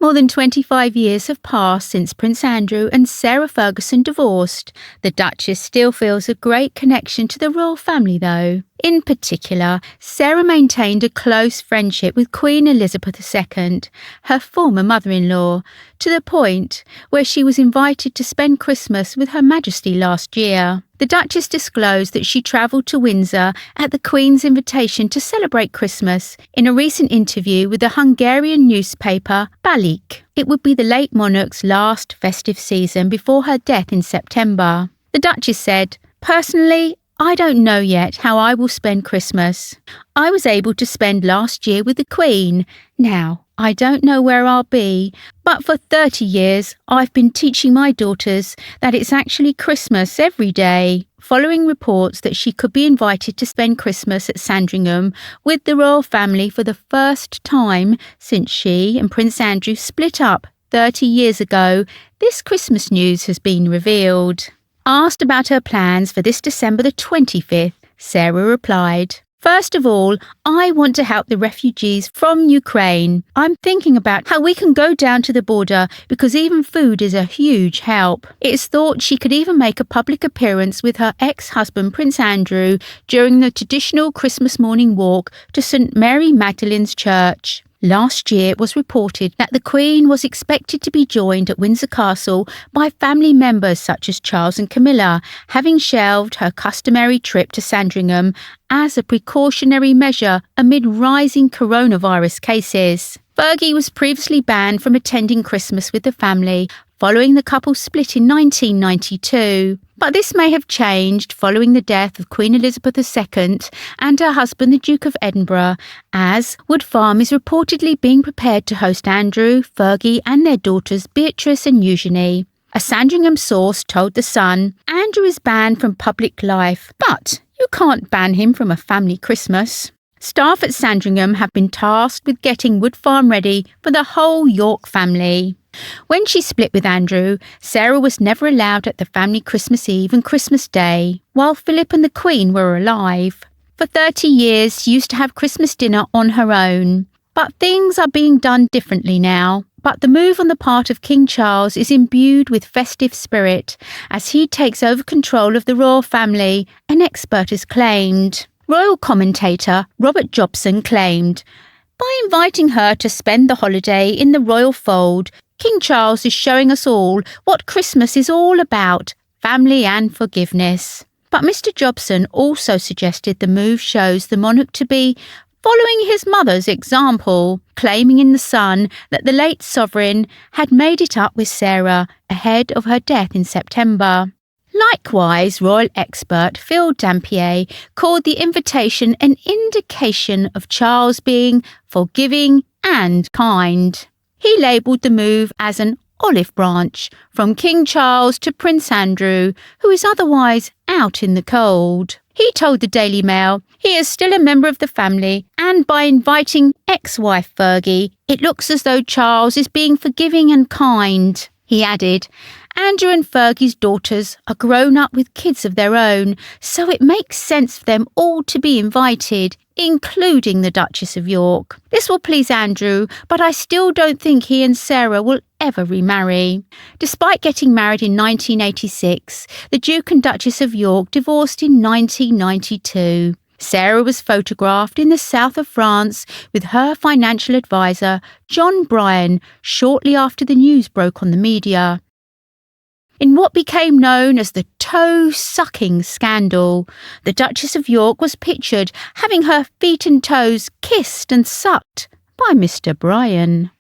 More than 25 years have passed since Prince Andrew and Sarah Ferguson divorced. The Duchess still feels a great connection to the royal family though. In particular, Sarah maintained a close friendship with Queen Elizabeth II, her former mother-in-law, to the point where she was invited to spend Christmas with Her Majesty last year. The Duchess disclosed that she travelled to Windsor at the Queen's invitation to celebrate Christmas in a recent interview with the Hungarian newspaper Balik. It would be the late monarch's last festive season before her death in September. The Duchess said, "Personally, I don't know yet how I will spend Christmas. I was able to spend last year with the Queen. Now, I don't know where I'll be, but for 30 years I've been teaching my daughters that it's actually Christmas every day." Following reports that she could be invited to spend Christmas at Sandringham with the royal family for the first time since she and Prince Andrew split up 30 years ago, this Christmas news has been revealed. Asked about her plans for this December the 25th, Sarah replied, "First of all, I want to help the refugees from Ukraine. I'm thinking about how we can go down to the border because even food is a huge help." It's thought she could even make a public appearance with her ex-husband Prince Andrew during the traditional Christmas morning walk to St Mary Magdalene's Church. Last year it was reported that the Queen was expected to be joined at Windsor Castle by family members such as Charles and Camilla, having shelved her customary trip to Sandringham as a precautionary measure amid rising coronavirus cases. Fergie was previously banned from attending Christmas with the family following the couple's split in 1992. But this may have changed following the death of Queen Elizabeth II and her husband the Duke of Edinburgh, as Wood Farm is reportedly being prepared to host Andrew, Fergie and their daughters Beatrice and Eugenie. A Sandringham source told The Sun, "Andrew is banned from public life, but you can't ban him from a family Christmas." Staff at Sandringham have been tasked with getting Wood Farm ready for the whole York family. When she split with Andrew, Sarah was never allowed at the family Christmas Eve and Christmas Day, while Philip and the Queen were alive. For 30 years, she used to have Christmas dinner on her own. But things are being done differently now. But the move on the part of King Charles is imbued with festive spirit, as he takes over control of the royal family, an expert has claimed. Royal commentator Robert Jobson claimed, "By inviting her to spend the holiday in the royal fold, King Charles is showing us all what Christmas is all about, family and forgiveness." But Mr. Jobson also suggested the move shows the monarch to be following his mother's example, claiming in The Sun that the late sovereign had made it up with Sarah ahead of her death in September. Likewise, royal expert Phil Dampier called the invitation an indication of Charles being forgiving and kind. He labelled the move as an olive branch from King Charles to Prince Andrew, who is otherwise out in the cold. He told the Daily Mail he is still a member of the family, and by inviting ex-wife Fergie, it looks as though Charles is being forgiving and kind. He added, "Andrew and Fergie's daughters are grown up with kids of their own, so it makes sense for them all to be invited, including the Duchess of York. This will please Andrew, but I still don't think he and Sarah will ever remarry." Despite getting married in 1986, the Duke and Duchess of York divorced in 1992. Sarah was photographed in the south of France with her financial advisor, John Bryan, shortly after the news broke on the media. In what became known as the toe-sucking scandal, the Duchess of York was pictured having her feet and toes kissed and sucked by Mr. Bryan.